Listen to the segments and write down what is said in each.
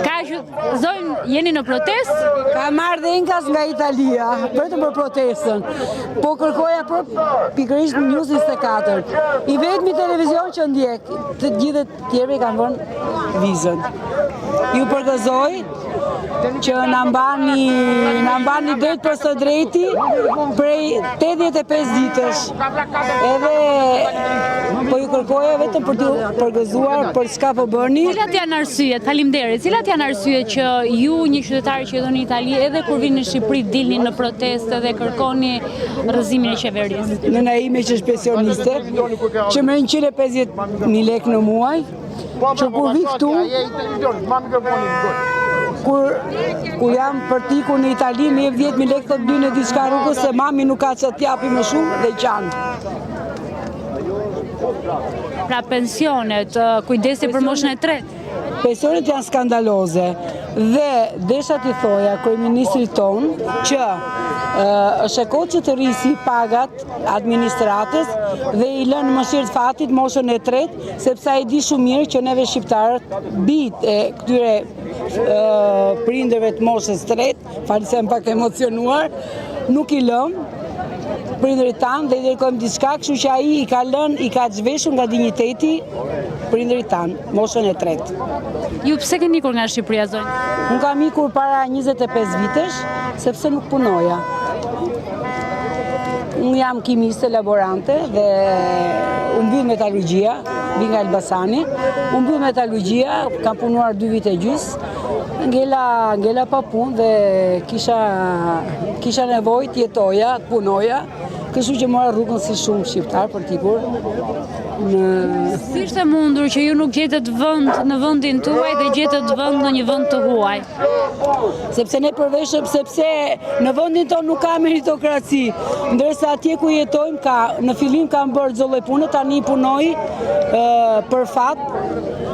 Ka zonjë, jeni në protest? Ka marrë dhe inkas nga Italia, vetëm për protestën. Po kërkoja për pikërisht News 24. I vetmi televizion që ndjek, të gjithë tjerë kanë vënë vizën. Ju përgëzoj që na mbani drejt për së drejti prej 85 ditësh. Edhe po ju kërkoja vetëm për t'ju përgëzuar për çka po bëni. Cilat janë arsyet? Faleminderit. Cilat janë arsyet që ju, një qytetar që jeton në Itali, edhe kur vini në Shqipëri dilni në protestë dhe kërkoni rrëzimin e qeverisë? Nëna ime që është pensioniste, që merr 150.000 lekë në muaj, që kur vi këtu, kur jam për tiku në Itali, me 10.000 lekë të dy në diçka rrugës, se mami nuk ka që t'japi më shumë dhe qanë. Pra pensionet, kujdesi për moshën e tretë? Pensionet janë skandaloze dhe desha t'i thoja kryeministrit ton që është e kohë që të rrisi pagat administratës dhe i lënë mëshirë të fatit moshën e tretë, sepse ai di shumë mirë që neve shqiptarët bijt e këtyre prindërve të moshës tretë, falë se më pak emocionuar, nuk i lëmë prindërit tanë dhe i dërkojmë diçka, kështu që ai i ka zhveshur nga dinjiteti prindërit tanë, moshën e tretë. Ju pse keni ikur nga Shqipëria, zonjë? Unë kam ikur para 25 vitesh, sepse nuk punoja. Unë jam kimiste, laborante dhe unë mbyll metalurgjia, vi nga Elbasani, unë mbyll metalurgjia, kam punuar 2 vite gjys, ngela pa punë dhe kisha nevojë të jetoja, të punoja, kështu që mora rrugën si shumë shqiptar për t'ikur. Si ishte mundur që ju nuk gjetët vend në vendin tuaj dhe gjetët vend në një vend të huaj? Sepse ne përveshëm, sepse në vendin tonë nuk ka meritokraci, ndërsa atje ku jetojmë në fillim kam bërë zollë punë, tani punoj për fat,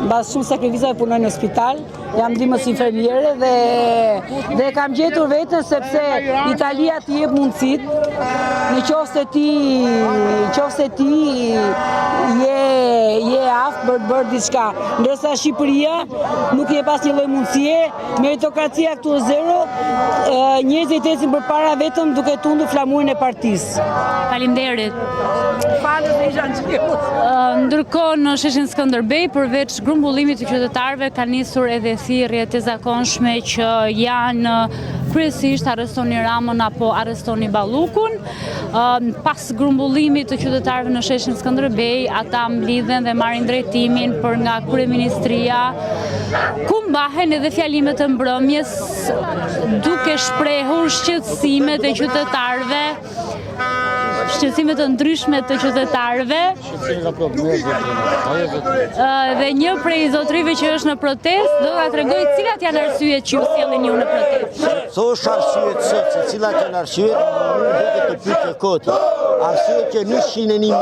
mbas shumë sakrificave punoj në spital, jam ndihmës infermiere dhe kam gjetur vetën sepse Italia t'i jep mundësit, në qoftë se ti je aftë për të bërë diçka, ndërsa Shqipëria nuk je pas një lloj mundësie, meritokracia këtu është zero, njerëzit ecin përpara vetëm duke tundur flamurin e partisë. Faleminderit. Ndërkohë në sheshin Skënderbej, përveç grumbullimit të qytetarëve, ka nisur edhe thirrje të zakonshme që janë kryesisht arrestoni Ramën apo arrestoni Ballukun. Pas grumbullimit të qytetarëve në sheshin Skënderbej, ata mblidhen dhe marrin drejtimin për nga kryeministria, ku mbahen edhe fjalimet e mbrëmjes duke shprehur shqetësimet e qytetarëve, shqetësimet të ndryshme të qytetarëve. Dhe një prej zotrive që është në protest do ta tregoj cilat janë arsyet që ju sjellin ju në protestë. Thosh arsyet se cilat janë arsyet, nuk duhet të pyetje koti. Arsyet që 101.000.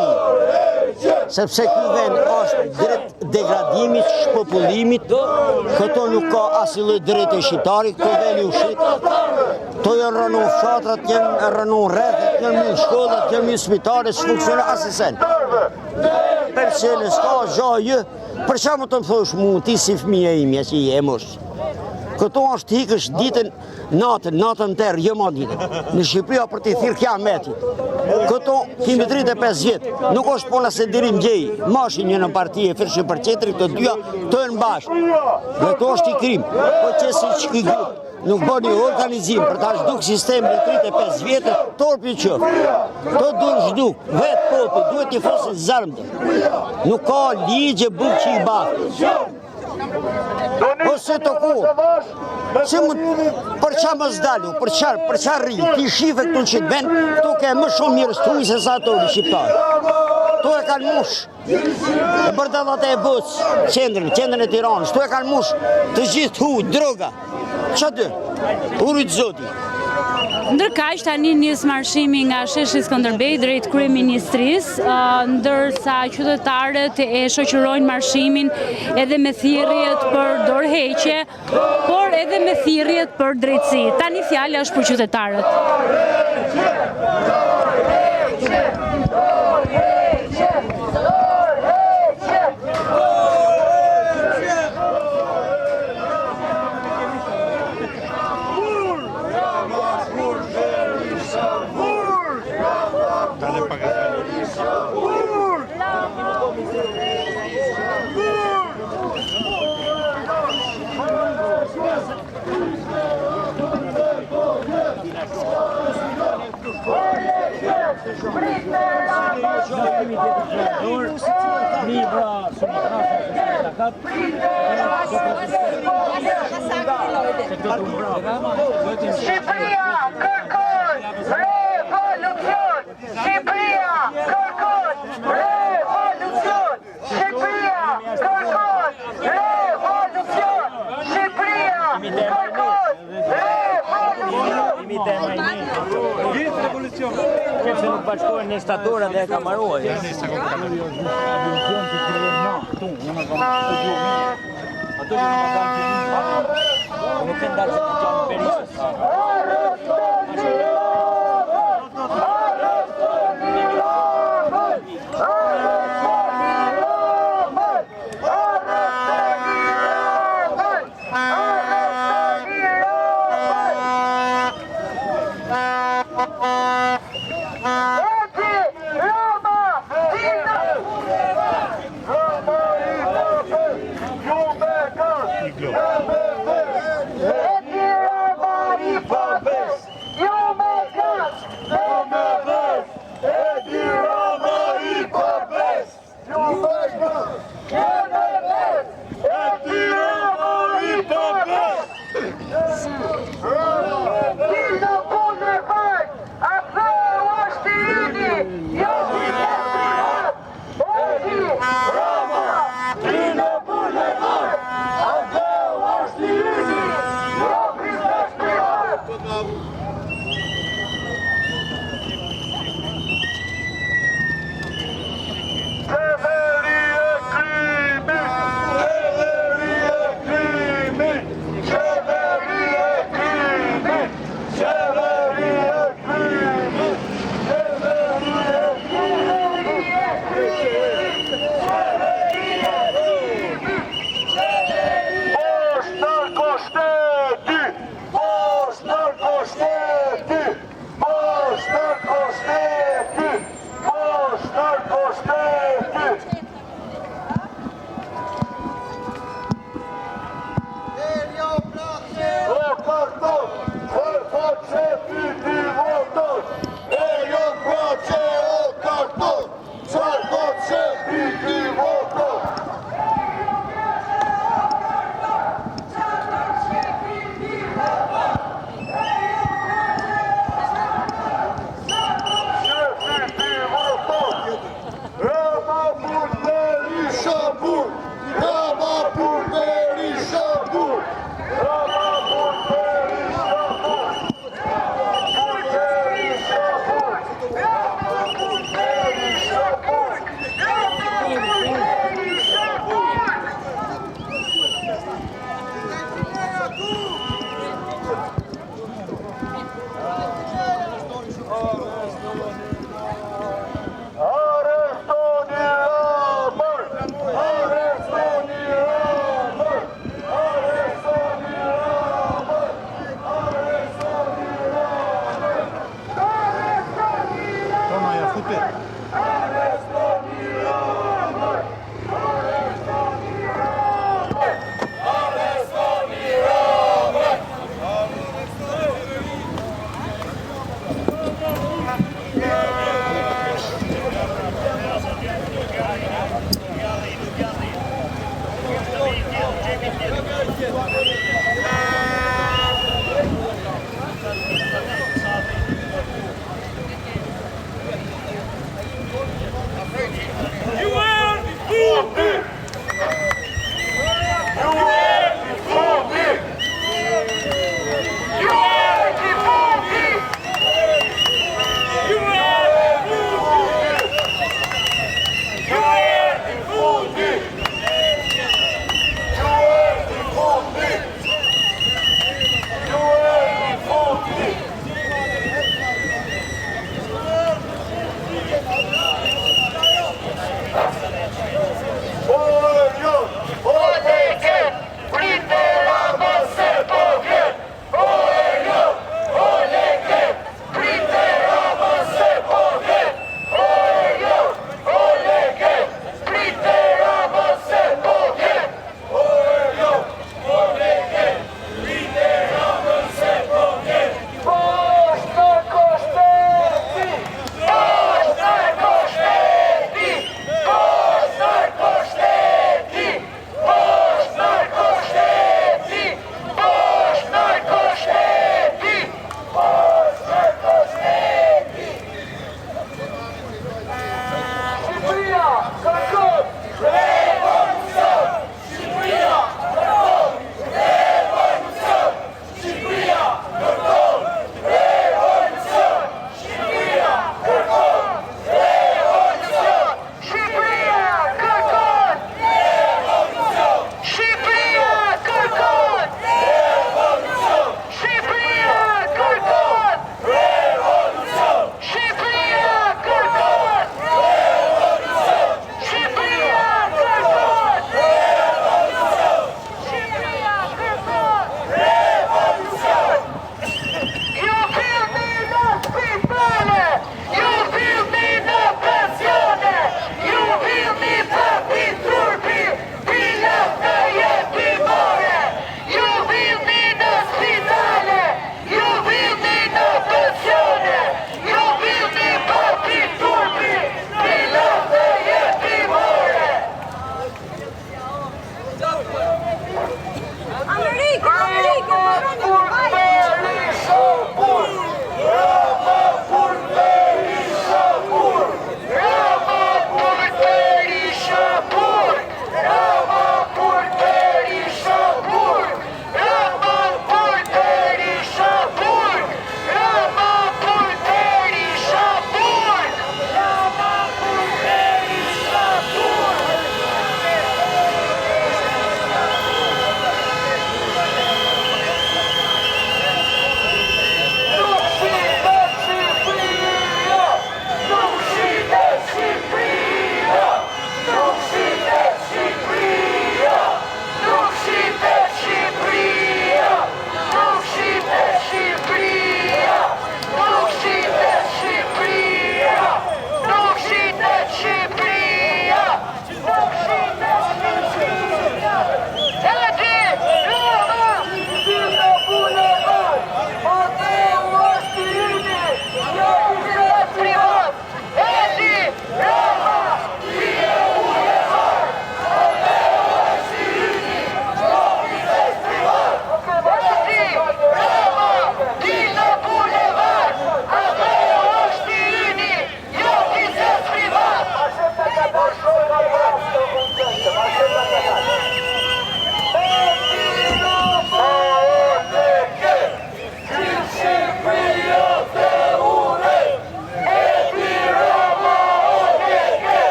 Sepse ky vend është drejt degradimit, shpopullimit, këto nuk ka asnjë lloj drejtë shqiptarit, këto vend i ushqit. To janë rënë fshatrat, janë rënë rrethet, janë mbyll shkollat, janë mbyll spitalet, s'funksionon asnjë. Persone s'ka gjë, për çfarë më të më thosh mua ti si fëmija imja që je mosh. Këto është hikësh ditën, natën tërë, jo ma ditën. Në Shqipëria për t'i thirrë kiametit. Këto kemi 35 vjetë, nuk është puna se dirim gjej, mashin një në partije, fërshë për qetëri, këto dyja, të e në bashkë. Dhe to është i krim, po që si që këj grupë. Nuk bëni organizim për ta zhduk sistemi në 35 vjetë, torpi qëfë. To duhet zhduk, vetë popë, duhet i fosin zarmëtë. Nuk ka ligje bukë që i bakë. Ose të ku, për qa më zdalu, për qa rri, ti shife këtu në qitë vend, këtu ke më shumë mirë stuj se sa të në shqiptarë. Tu e kanë mush, e bërdalat e bëcë, qendrën e Tiranës, tu e kanë mush të gjithë huj, droga. Qa dë? Urit zoti. Ndërkaq tani nis marshimi nga sheshi Skënderbej drejt kryeministrisë, ndërsa qytetarët e shoqërojnë marshimin edhe me thirrjet për dorëheqje, por edhe me thirrjet për drejtësi. Tani fjala është për qytetarët. Shqipëria kërkon revolucion! Shqipëria kërkon revolucion! Shqipëria kërkon revolucion! Shqipëria kërkon revolucion! Se nuk bashkohen në shtatora dhe e kamaruaj. Nuk e ndalë se të gjanë Berisës.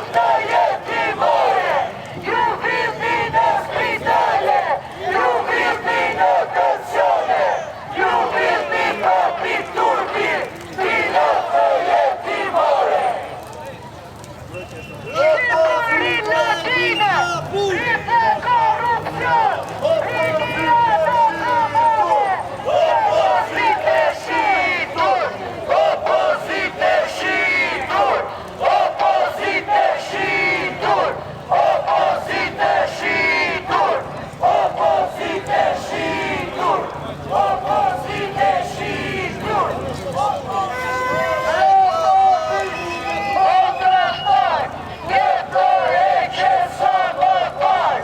lufta jetimore, ju vini në spitale, ju vini në tensione, ju vini papi turpi, pilotë jetimore. Shqipëri në dine, rritë korupcion, rrinia në kamore, opozite shitur, opozite shitur, opozite shitur, opozite shitur, opozite shitur, opozite shitur, kontrashtar, jetë e që sa më parë,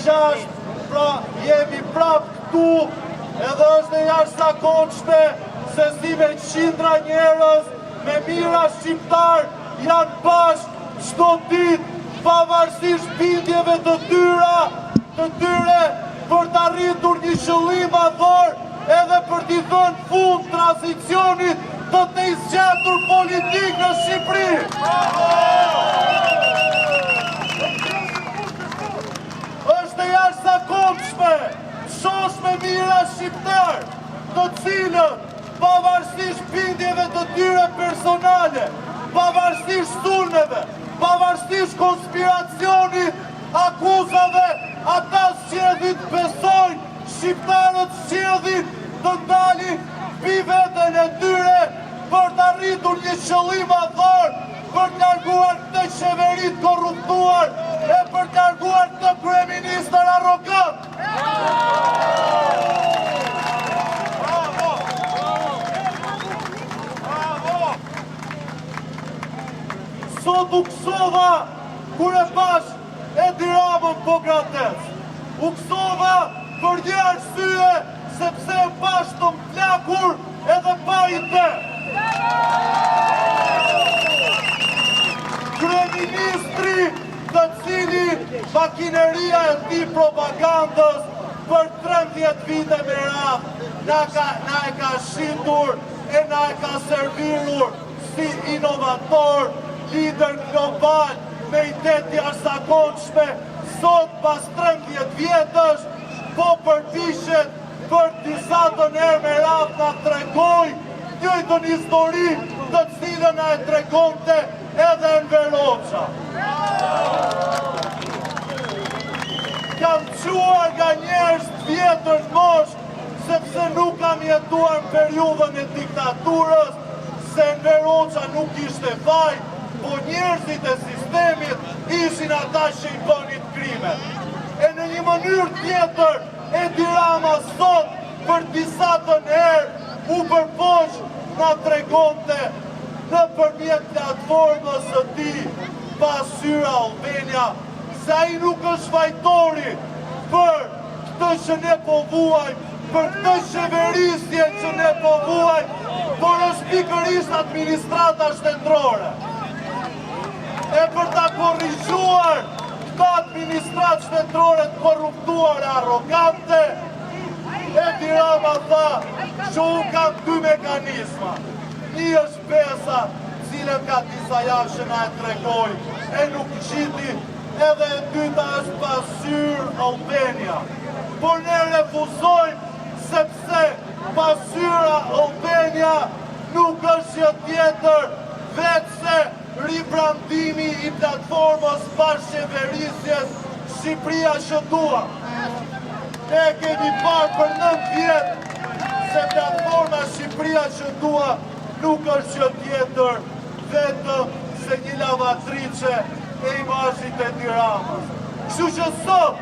2026, pra jemi prap këtu, edhe është e jashtëzakonshme se si me qindra njerëz, me mira shqiptar, janë bashkë çdo ditë, pavarësisht bindjeve të tyre, për të arritur një qëllim madhor, edhe për t'i dhënë fund tranzicionit të zgjatur politik në Shqipëri. Është e jashtëzakonshme, shosh me mira shqiptar, të cilët pavarësisht bindjeve të tyre personale, pavarësisht sulmeve, pavarësisht konspiracionit, akuzave, ata zgjedhin besojnë, shqiptarët zgjedhin të ndalin mbi veten e tyre për të arritur një qëllim madhor, për të larguar këtë qeveri të korruptuar e për të larguar këtë kryeministër arrogant. Sot u kësova kur e pash Edi Ramën po grates. U kësova për një arsye sepse e pash të mplakur edhe pa ide. Kryeministri të cili makineria e ti propagandës për 13 vite me radhë na e ka shitur e na e ka servirur si inovator, lider global, me idet jashtëzakonshme, sot pas 13 vjetësh, po përpishet për disa të njerë me radhë na tregoj njëjtën histori të cilën na e tregonte edhe Enver Hoxha. Kam quar nga njerëz të vjetër mosh, sepse nuk kam jetuar në periudhën e diktaturës, se Enver Hoxha nuk ishte faj, po njerëzit e sistemit ishin ata që i bënit krimet. E në një mënyrë tjetër, Edi Rama sot për disa të njerë u përpoq na tregonte në përmjet platformës së ti Pasyra Albania, se ai nuk është fajtori për këtë që ne po vuajmë, për këtë qeverisje që ne po vuajmë, por është pikërisht administrata shtetërore. E për ta korrigjuar këta administratë shtetërore të korruptuar e arrogante, Edi Rama tha që unë kam dy mekanizma. Një është pesa, cilën ka disa javë që na e tregoj, e nuk qiti, edhe e dyta është Pasyrë Albania. Por ne refuzojmë sepse Pasyra Albania nuk është gjë tjetër vetë se ribrandimi i platformës bashkëqeverisjes Shqipëria që dua. Ne kemi parë për 9 vjetë se platforma Shqipëria që dua nuk është gjë tjetër vetëm se një lavatrice e imazhit e Edi Ramës. Kështu që sot,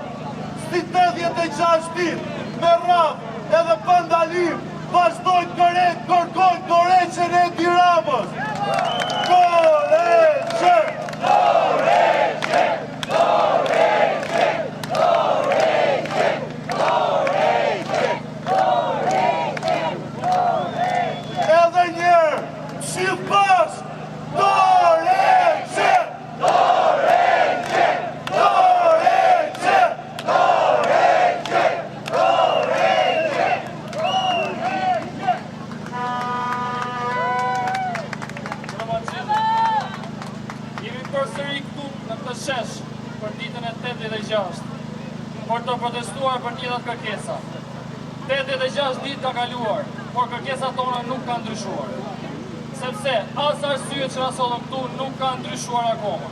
si 86 ditë, me radhë edhe pa ndalim, vazhdojnë kërkojnë dorëheqjen e Edi Ramës. Dorëheqje! Dorëheqje! Dorëheqje! Dorëheqje! Dorëheqje! Dorëheqje! Dorëheqje! Edhe njerë, gjithë bashkë, dorëheqje! Dorëheqje! Dorëheqje! Dorëheqje! Dorëheqje! Jemi përsëri këtu në këtë shesh për ditën e 86, por të protestuar për njërat kërkesa. 86 ditë ka kaluar, por kërkesat tona nuk kanë ndryshuar. Sepse as arsyet që na sollën këtu nuk kanë ndryshuar akoma.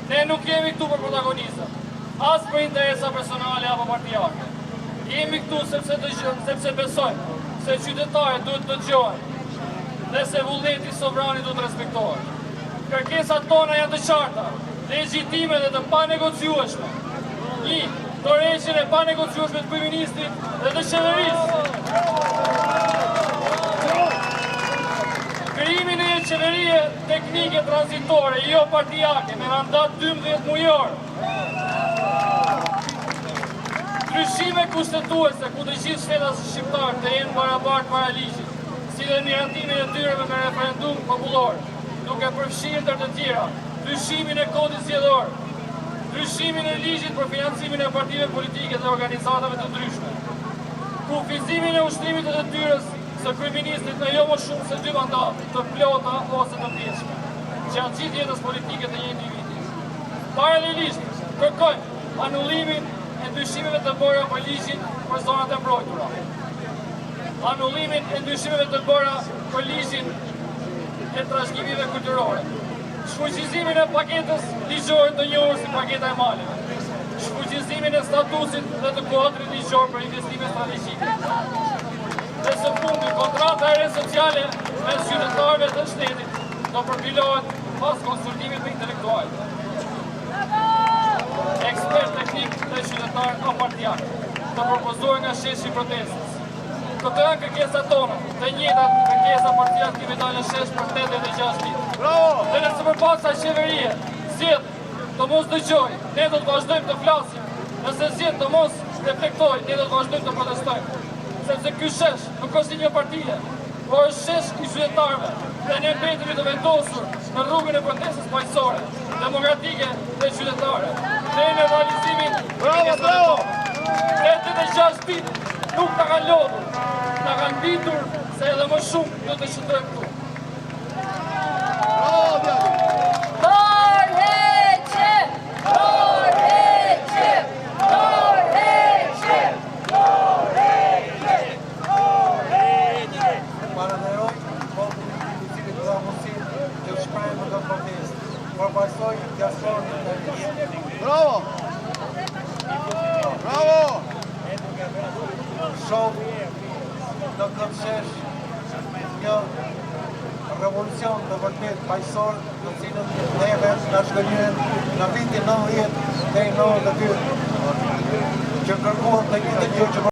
Ne nuk jemi këtu për protagonizëm, as për interesa personale apo partijake. Jemi këtu sepse besojmë se qytetarët duhet të dëgjohen dhe se vullneti sovrani duhet respektohet. Kërkesat tona janë të qarta, legjitime dhe të panegociueshme. 1. Dorëheqjen e panegociueshme të kryeministrit dhe të qeverisë. Krijimin e një qeverie teknike tranzitore, jo partijake, me mandat 12 mujor. Ndryshime kushtetuese ku të gjithë shtetat shqiptar të jenë barabartë para ligjit, si dhe miratimin e tyre me referendum popullor, duke përfshirë ndër të tjera ndryshimin e kodit zgjedhor, ndryshimin e ligjit për financimin e partive politike dhe organizatave të ndryshme, kufizimin e ushtrimit të detyrës së kryeministit në jo më shumë se 2 mandate të plota ose të ndjeshme, gjatë gjithë jetës politike të një individi. Paralelisht, kërkojmë anullimin e ndryshimeve të bëra për ligjin për zonat e mbrojtura, anullimin e ndryshimeve të bëra për ligjin e trashëgimive kulturore, shfuqizimin e paketës ligjore të njohur si paketa e maleve, shfuqizimin e statusit dhe të kuadrit ligjor për investime strategjike. Dhe së fundi, kontrata e re sociale me qytetarëve të shtetit do përpilohet pas konsultimit me intelektualët, ekspert teknik dhe qytetarë apartianë, të propozuar nga sheshi protestës. Këto janë kërkesat tona, të njëjtat kërkesa partiat kemi dalë në shesh për 86 ditë. Dhe nëse përpasa qeveria zgjedh të mos dëgjoj, ne do të vazhdojmë të flasim. Nëse zgjedh të mos reflektoj, ne do të vazhdojmë të protestojmë. Sepse ky shesh nuk është një partije, por është shesh i qytetarëve. Dhe ne mbetemi të vendosur në rrugën e protestës paqësore, demokratike dhe qytetare. Ne në realizimin e kërkesave tona. 86 ditë nuk ta kanë lodhur, ta kanë mbitur se edhe më shumë do të shëndrojmë këtu. Bravo! Bravo! Shoh do të shesh një revolucion të vërtet paqësor, të cilën neve na shkënjyen në vitin 90 deri në 92, që kërkuam të një gjë që